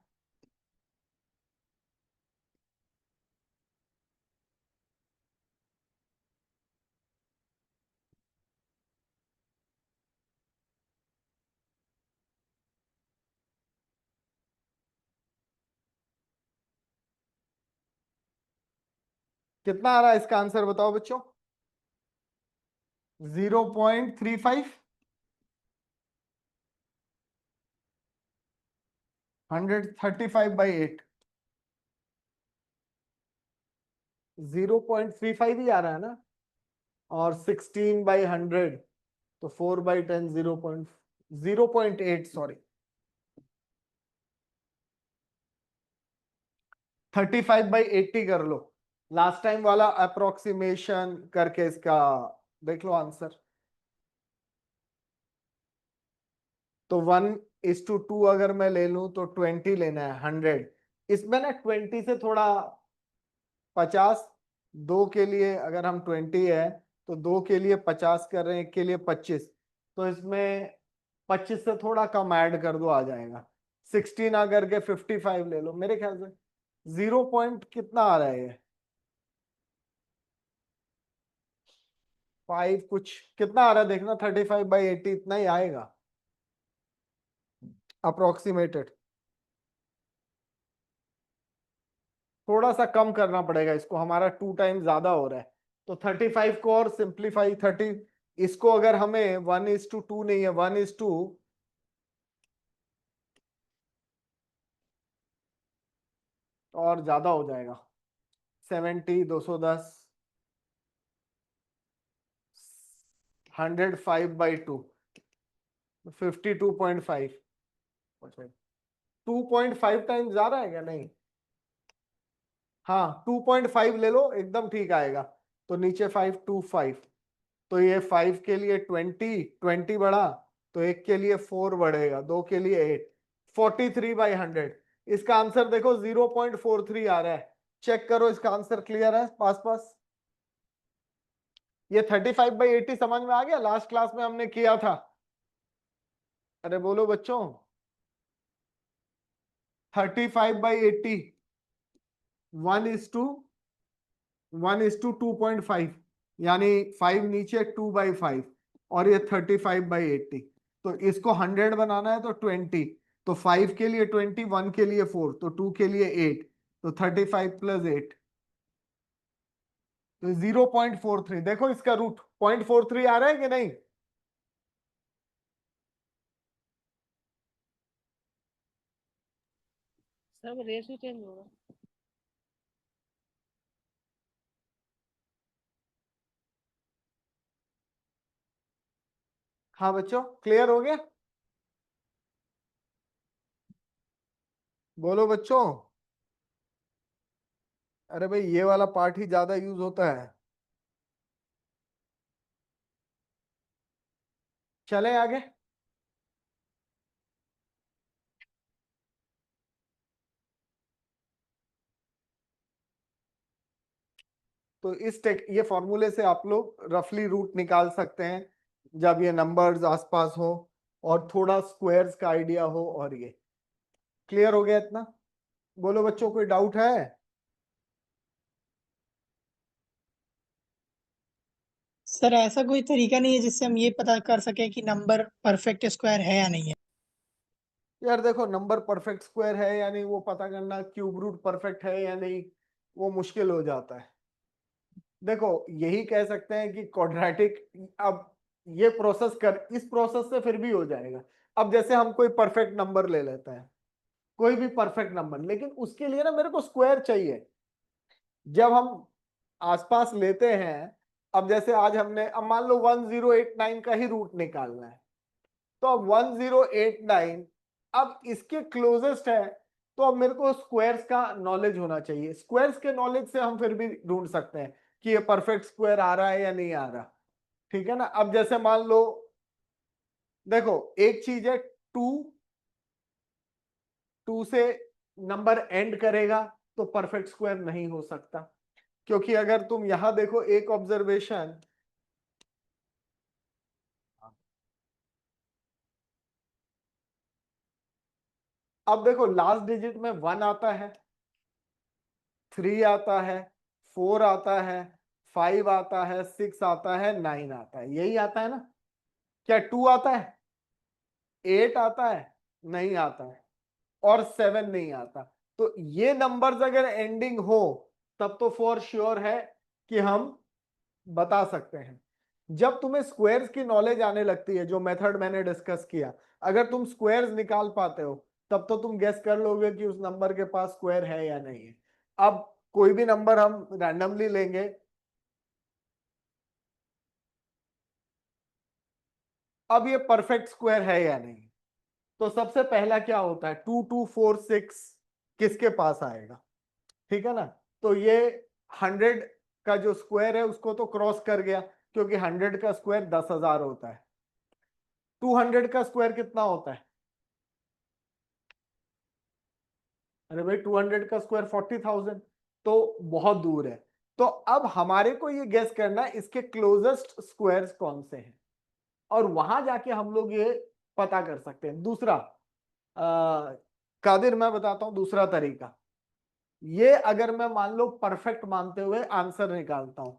कितना आ रहा है इसका आंसर, बताओ बच्चों। 0.35, 135/8, 0.35 ही आ रहा है ना। और 16/100, तो 4/10, 0.8 सॉरी, 35/80 कर लो। लास्ट टाइम वाला अप्रोक्सीमेशन करके इसका देख लो आंसर। तो 1:2 अगर मैं ले लूं तो 20 लेना है, 100। इसमें ना 20 से थोड़ा 50, दो के लिए अगर हम 20 है तो दो के लिए 50 कर रहे हैं, एक के लिए 25, तो इसमें 25 से थोड़ा कम ऐड कर दो, आ जाएगा 16 अगर के 55 ले लो मेरे ख्याल से। 0 पॉइंट कितना आ रहा है ये, 5 कुछ कितना आ रहा है देखना, 35/80 इतना ही आएगा अप्रोक्सीमेटेड। थोड़ा सा कम करना पड़ेगा इसको, हमारा 2 टाइम ज्यादा हो रहा है। तो 35 को और सिंप्लीफाई 30, इसको अगर हमें 1:2 नहीं है, 1:2, और ज्यादा हो जाएगा, 70, 210, 105/2, 52.5, 2.5 टाइम ज्यादा है क्या, नहीं हाँ 2.5 ले लो, एकदम ठीक आएगा। तो नीचे 525, तो ये 5 के लिए 20 बढ़ा, तो एक के लिए 4 बढ़ेगा, 2 के लिए 8, 43/100। इसका आंसर देखो 0.43 आ रहा है। चेक करो इसका आंसर क्लियर है, पास पास। ये 35/80 समझ में आ गया, लास्ट क्लास में हमने किया था। अरे बोलो बच्चों, 35/80 1:2.5, यानी 5 नीचे 2/5, और ये 35/80। तो इसको 100 बनाना है तो 20, तो 5 के लिए 20, 1 के लिए 4, तो 2 के लिए 8, तो 35 + 8, तो 0.43। देखो इसका रूट 0.43 आ रहा है कि नहीं? सब रेशियो चेंज होगा। हाँ बच्चों, क्लियर हो गया? बोलो बच्चों। अरे भाई ये वाला पार्ट ही ज्यादा यूज होता है। चले आगे। तो ये फॉर्मूले से आप लोग रफली रूट निकाल सकते हैं जब ये नंबर्स आसपास हो और थोड़ा स्क्वायर्स का आइडिया हो। और ये क्लियर हो गया इतना? बोलो बच्चों, कोई डाउट है? सर ऐसा कोई तरीका नहीं है जिससे हम ये पता कर सके कि नंबर परफेक्ट स्क्वायर है या नहीं है? यार देखो, नंबर परफेक्ट स्क्वायर है या नहीं वो पता करना, क्यूब रूट परफेक्ट है या नहीं, वो मुश्किल हो जाता है। देखो यही कह सकते हैं कि क्वाड्रेटिक, अब ये प्रोसेस कर, इस प्रोसेस से फिर भी हो जाएगा। अब जैसे हम कोई परफेक्ट नंबर ले लेते हैं, कोई भी परफेक्ट नंबर, लेकिन उसके लिए ना मेरे को स्क्वायर चाहिए। जब हम आसपास लेते हैं, अब जैसे आज हमने, अब मान लो 1089 का ही रूट निकालना है, तो अब 1089 अब इसके क्लोजेस्ट है, तो अब मेरे को स्क्वायर्स का नॉलेज होना चाहिए। स्क्वायर्स के नॉलेज से हम फिर भी ढूंढ सकते हैं कि ये परफेक्ट स्क्वायर आ रहा है या नहीं आ रहा। ठीक है ना? अब जैसे मान लो, देखो एक चीज है, टू, टू से नंबर एंड करेगा तो परफेक्ट स्क्वायर नहीं हो सकता। क्योंकि अगर तुम यहां देखो एक ऑब्जर्वेशन, अब देखो लास्ट डिजिट में 1 आता है, 3 आता है, 4 आता है, 5 आता है, 6 आता है, 9 आता है, यही आता है ना? क्या 2 आता है, 8 आता है? नहीं आता है, और 7 नहीं आता। तो ये नंबर्स अगर एंडिंग हो तब तो फॉर श्योर है कि हम बता सकते हैं। जब तुम्हें स्क्वायर्स की नॉलेज आने लगती है, जो मेथड मैंने डिस्कस किया, अगर तुम स्क्वायर्स निकाल पाते हो तब तो तुम गेस कर लोगे कि उस नंबर के पास स्क्वायर है या नहीं है। अब कोई भी नंबर हम रैंडमली लेंगे, अब ये परफेक्ट स्क्वायर है या नहीं, तो सबसे पहला क्या होता है, 2246 किसके पास आएगा? ठीक है ना? तो ये 100 का जो स्क्वायर है उसको तो क्रॉस कर गया, क्योंकि 100 का स्क्वायर 10,000 होता है। 200 का स्क्वायर कितना होता है? अरे भाई 200 का स्क्वायर 40,000, तो बहुत दूर है। तो अब हमारे को ये गेस करना है इसके क्लोजेस्ट स्क्वायर्स कौन से हैं, और वहां जाके हम लोग ये पता कर सकते हैं। दूसरा, कादिर मैं बताता हूं दूसरा तरीका। ये अगर मैं मान लो परफेक्ट मानते हुए आंसर निकालता हूं,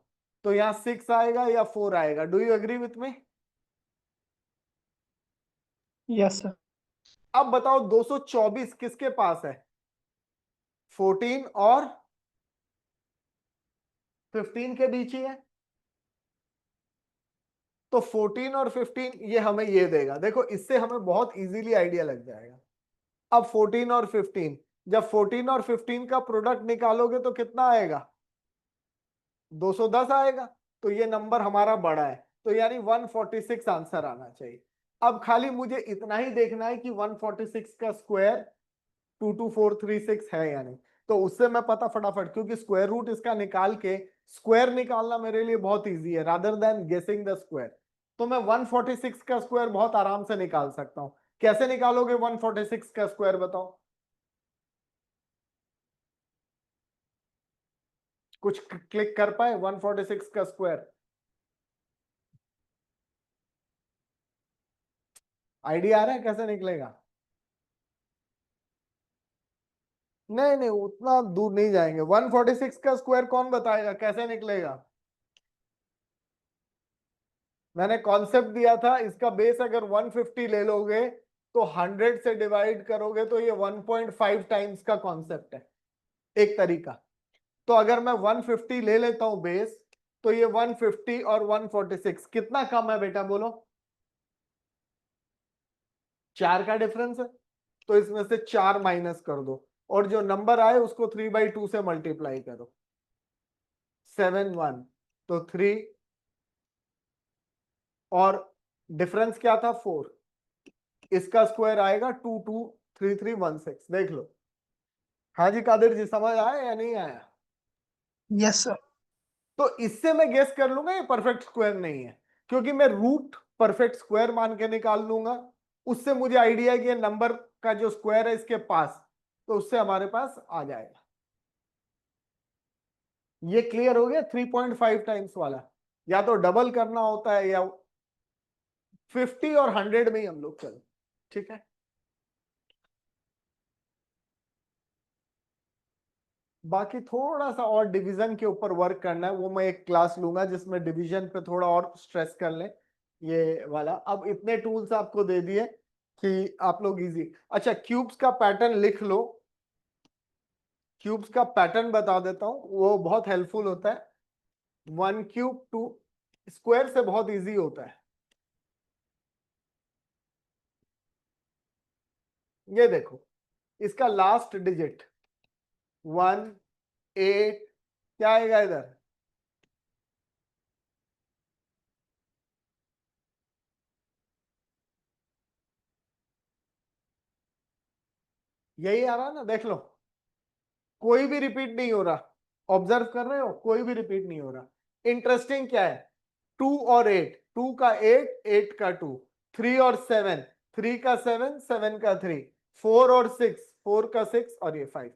तो यहाँ 6 आएगा या 4 आएगा? Do you agree with me? Yes sir. अब बताओ 224 किसके पास है? 14 और 15 के बीच ही है। तो 14 और 15 ये हमें ये देगा। देखो इससे हमें बहुत इजीली आइडिया लग जाएगा। अब 14 और 15, जब 14 और 15 का प्रोडक्ट निकालोगे तो कितना आएगा? 210 आएगा। तो ये नंबर हमारा बड़ा है, तो यानी 146 आंसर आना चाहिए। अब खाली मुझे इतना ही देखना है कि 146 का स्क्वायर 22436 है या नहीं। तो उससे मैं पता फटाफट, क्योंकि स्क्वायर रूट इसका निकाल के स्क्वायर निकालना मेरे लिए बहुत इजी है रादर देन गेसिंग द स्क्वायर। तो मैं 146 का स्क्वायर बहुत आराम से निकाल सकता हूं। कैसे निकालोगे 146 का स्क्वायर बताओ? कुछ क्लिक कर पाए 146 का स्क्वायर? आइडिया आ रहा है कैसे निकलेगा? नहीं नहीं, उतना दूर नहीं जाएंगे। 146 का स्क्वायर कौन बताएगा कैसे निकलेगा? मैंने कॉन्सेप्ट दिया था, इसका बेस अगर 150 ले लोगे तो 100 से डिवाइड करोगे तो ये 1.5 टाइम्स का कॉन्सेप्ट है, एक तरीका। तो अगर मैं 150 ले लेता हूं बेस, तो ये 150 और 146 कितना कम है बेटा बोलो? 4 का डिफरेंस है। तो इसमें से 4 माइनस कर दो और जो नंबर आए उसको 3/2 से मल्टीप्लाई करो। 7 1, तो 3 और डिफरेंस क्या था 4, इसका स्क्वायर आएगा 223316। देख लो। हाँ जी कादिर जी, समझ आया या नहीं आया? Yes sir. तो इससे मैं गेस कर लूंगा ये परफेक्ट स्क्वायर नहीं है, क्योंकि मैं रूट परफेक्ट स्क्वायर मान के निकाल लूंगा। उससे मुझे आइडिया है कि ये नंबर का जो स्क्वायर है इसके पास, तो उससे हमारे पास आ जाएगा। ये क्लियर हो गया 3.5 टाइम्स वाला। या तो डबल करना होता है या 50 और 100 में ही हम लोग चलो। ठीक है, बाकी थोड़ा सा और डिवीजन के ऊपर वर्क करना है, वो मैं एक क्लास लूंगा जिसमें डिवीजन पे थोड़ा और स्ट्रेस कर लें ये वाला। अब इतने टूल्स आपको दे दिए कि आप लोग इजी। अच्छा, क्यूब्स का पैटर्न लिख लो। क्यूब्स का पैटर्न बता देता हूं, वो बहुत हेल्पफुल होता है। 1 क्यूब 2 स्क्वायर से बहुत इजी होता है। ये देखो, इसका लास्ट डिजिट 1 8, क्या आएगा इधर? यही आ रहा ना, देख लो। कोई भी रिपीट नहीं हो रहा। ऑब्जर्व कर रहे हो, कोई भी रिपीट नहीं हो रहा। इंटरेस्टिंग क्या है, 2 और 8, 2 का 8, 8 का 2, 3 और 7, 3 का 7, 7 का 3, 4 और 6, 4 का 6 और ये 5।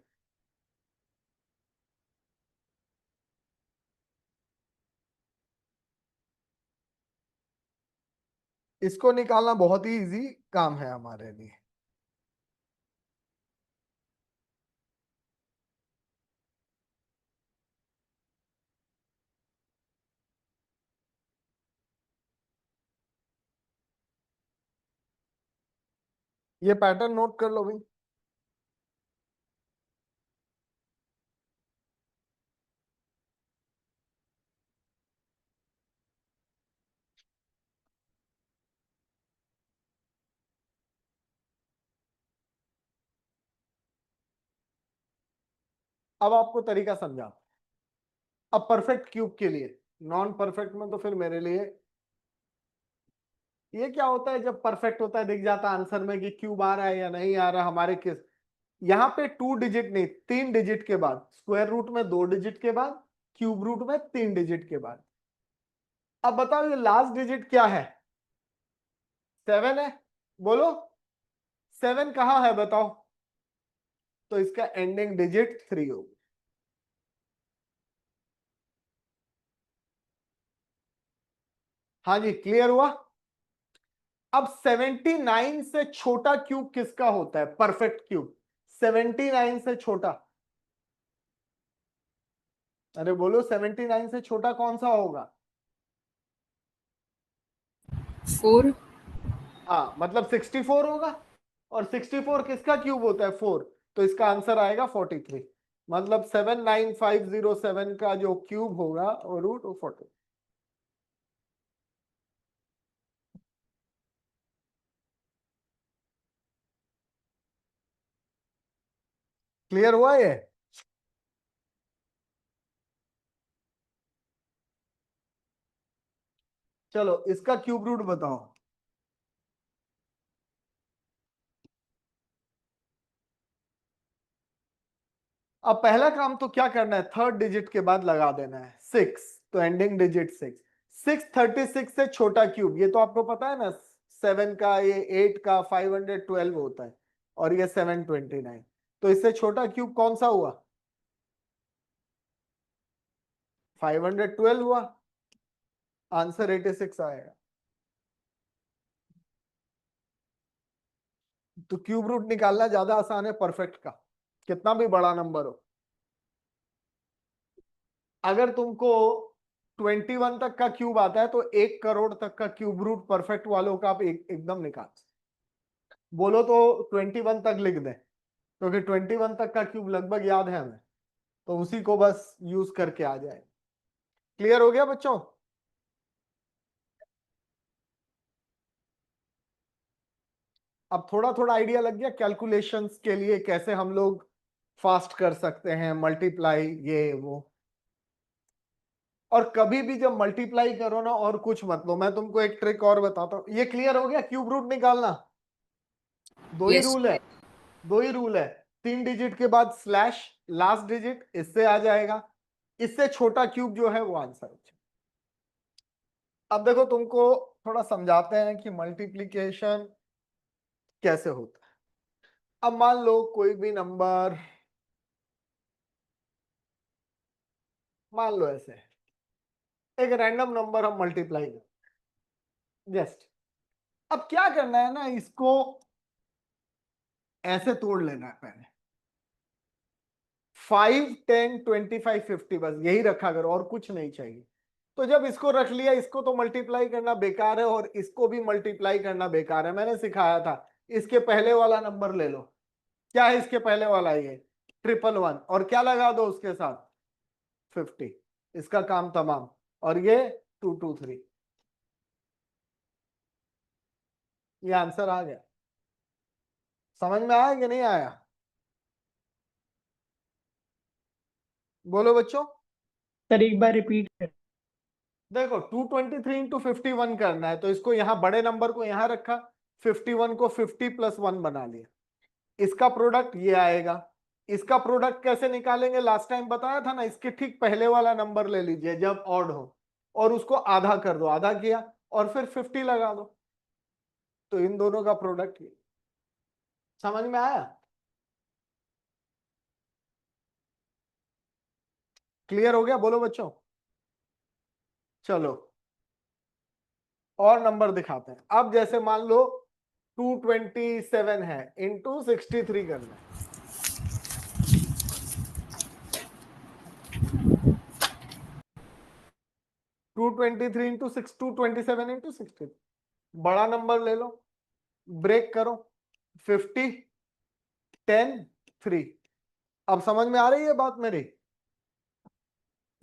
इसको निकालना बहुत ही इजी काम है हमारे लिए। ये पैटर्न नोट कर लो भाई। अब आपको तरीका समझा। अब परफेक्ट क्यूब के लिए, नॉन परफेक्ट में तो फिर मेरे लिए ये क्या होता है, जब परफेक्ट होता है दिख जाता है आंसर में कि क्यूब आ रहा है या नहीं आ रहा हमारे किस। यहाँ पे 2 डिजिट नहीं, 3 डिजिट के बाद, स्क्वायर रूट में 2 डिजिट के बाद, क्यूब रूट में 3 डिजिट के बाद। अब बताओ ये लास्ट डिजिट क्या है? 7 है, बोलो। 7 कहाँ है बताओ? तो इसका एंडिंग डिजिट 3 होगा। हाँ जी, क्लियर हुआ। अब 79 से छोटा क्यूब किसका होता है परफेक्ट क्यूब? 79 से छोटा, अरे बोलो 79 से छोटा कौन सा होगा? 4. हाँ, मतलब 64 होगा। और 64 किसका क्यूब होता है? 4। तो इसका आंसर आएगा 43। मतलब 79507 का जो क्यूब होगा वो रूट 40। क्लियर हुआ ये? चलो इसका क्यूब रूट बताओ। अब पहला काम तो क्या करना है, थर्ड डिजिट के बाद लगा देना है 6, तो एंडिंग डिजिट 6। 636 से छोटा क्यूब, ये तो आपको पता है ना, 7 का, ये 8 का 512 होता है, और ये 729, तो इससे छोटा क्यूब कौन सा हुआ, 512 हुआ, आंसर 86 आएगा। तो क्यूब रूट निकालना ज्यादा आसान है परफेक्ट का, कितना भी बड़ा नंबर हो। अगर तुमको 21 तक का क्यूब आता है तो 1 करोड़ तक का क्यूब रूट परफेक्ट वालों का आप एकदम निकाल बोलो तो 21 तक लिख दें, क्योंकि 21 तक का क्यूब लगभग याद है हमें, तो उसी को बस यूज करके आ जाए। क्लियर हो गया बच्चों? अब थोड़ा थोड़ा आइडिया लग गया कैलकुलेशंस के लिए कैसे हम लोग फास्ट कर सकते हैं, मल्टीप्लाई ये वो। और कभी भी जब मल्टीप्लाई करो ना, और कुछ मत लो, मैं तुमको एक ट्रिक और बताता हूं। ये क्लियर हो गया, क्यूब रूट निकालना दो ही Yes, रूल है, दो ही रूल है। 3 डिजिट के बाद स्लैश, लास्ट डिजिट इससे आ जाएगा, इससे छोटा क्यूब जो है वो आंसर है। अब देखो तुमको थोड़ा समझाते हैं कि मल्टीप्लिकेशन कैसे होता है। अब मान लो कोई भी नंबर, मान लो ऐसे एक रैंडम नंबर हम मल्टीप्लाई कर जस्ट। अब क्या करना है ना, इसको ऐसे तोड़ लेना है पहले, 5 10 25 50, बस यही रखा करो और कुछ नहीं चाहिए। तो जब इसको रख लिया, इसको तो मल्टीप्लाई करना बेकार है और इसको भी मल्टीप्लाई करना बेकार है, मैंने सिखाया था। इसके पहले वाला नंबर ले लो, क्या है इसके पहले वाला, ये 111, और क्या लगा दो उसके साथ 50, इसका काम तमाम। और ये 223, ये आंसर आ गया। समझ में आया कि नहीं आया, बोलो बच्चों। सर एक बार रिपीट कर। देखो 223 इंटू 51 करना है, तो इसको यहां बड़े नंबर को यहां रखा, 51 को 50 प्लस 1 बना लिया, इसका प्रोडक्ट ये आएगा। इसका प्रोडक्ट कैसे निकालेंगे, लास्ट टाइम बताया था ना, इसके ठीक पहले वाला नंबर ले लीजिए जब ऑड हो, और उसको आधा कर दो, आधा किया और फिर 50 लगा दो, तो इन दोनों का प्रोडक्ट ये। समझ में आया, क्लियर हो गया, बोलो बच्चों। चलो और नंबर दिखाते हैं। अब जैसे मान लो 227 है, इंटू 63 करना है। 223 इंटू 227 इंटू 63, बड़ा नंबर ले लो, ब्रेक करो, 50 10 3। अब समझ में आ रही है बात मेरी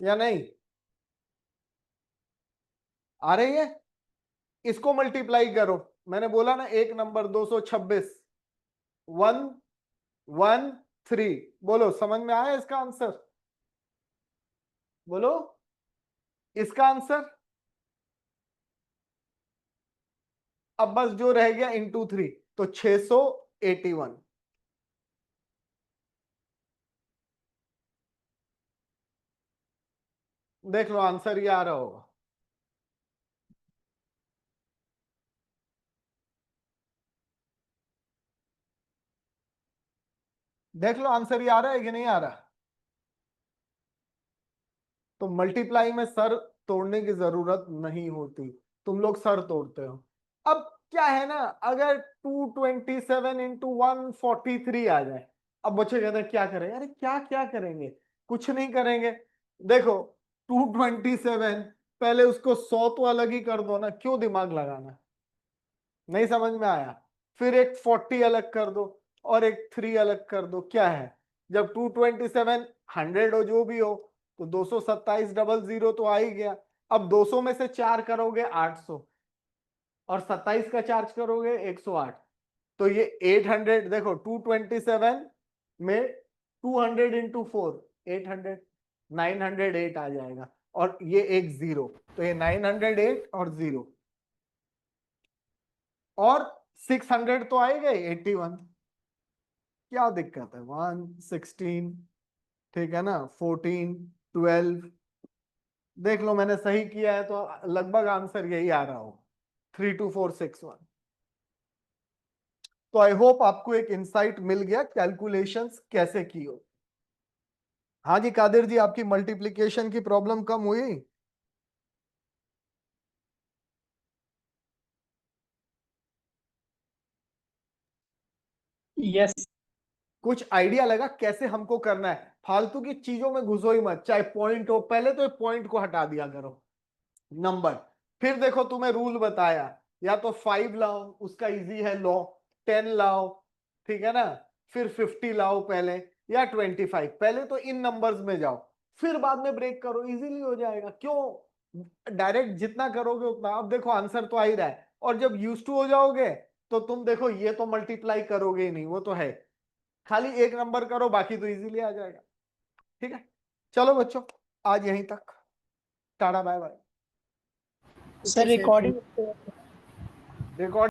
या नहीं, आ रही है? इसको मल्टीप्लाई करो, मैंने बोला ना एक नंबर 226, 113, बोलो समझ में आया इसका आंसर, बोलो इसका आंसर। अब बस जो रह गया इंटू 3, तो 681। देख लो आंसर ये आ रहा होगा, देख लो आंसर ये आ रहा है कि नहीं आ रहा। तो मल्टीप्लाई में सर तोड़ने की जरूरत नहीं होती, तुम लोग सर तोड़ते हो। अब क्या है ना, अगर 227 इंटू 143 आ जाए, अब बच्चे कहते हैं क्या करें, अरे क्या क्या करेंगे, कुछ नहीं करेंगे। देखो 227, पहले उसको 100 तो अलग ही कर दो ना, क्यों दिमाग लगाना, नहीं समझ में आया। फिर एक 40 अलग कर दो और एक 3 अलग कर दो, क्या है, जब 227 100 हो जो भी हो, तो 227 डबल जीरो तो आ ही गया। अब 200 में से 4 करोगे 800, और 27 का चार्ज करोगे 108, तो ये 800। देखो 227 में 200 इंटू 4 800, 908 आ जाएगा, और ये एक जीरो, तो ये 908 और जीरो, और 600 तो आए गए 81, क्या दिक्कत है, 116 ठीक है ना, 14, 12, देख लो मैंने सही किया है तो लगभग आंसर यही आ रहा हो, 32461। तो आई होप आपको एक इंसाइट मिल गया कैलकुलेशंस कैसे की हो। हाँ जी कादिर जी, आपकी मल्टीप्लिकेशन की प्रॉब्लम कम हुई? यस कुछ आइडिया लगा कैसे हमको करना है? फालतू की चीजों में घुसो ही मत, चाहे पॉइंट हो, पहले तो पॉइंट को हटा दिया करो, नंबर। फिर देखो तुम्हें रूल बताया, या तो 5 लाओ, उसका इजी है लॉ, 10 लाओ, ठीक है ना, फिर 50 लाओ पहले, या 25। पहले तो इन नंबर्स में जाओ, फिर बाद में ब्रेक करो, इजीली हो जाएगा। क्यों डायरेक्ट जितना करोगे उतना? अब देखो आंसर तो आ ही रहा है, और जब यूज टू हो जाओगे तो तुम देखो ये तो मल्टीप्लाई करोगे ही नहीं, वो तो है, खाली एक नंबर करो, बाकी तो इजीली आ जाएगा। ठीक है, चलो बच्चों, आज यहीं तक, tata bye bye. Sir okay sir. Recording record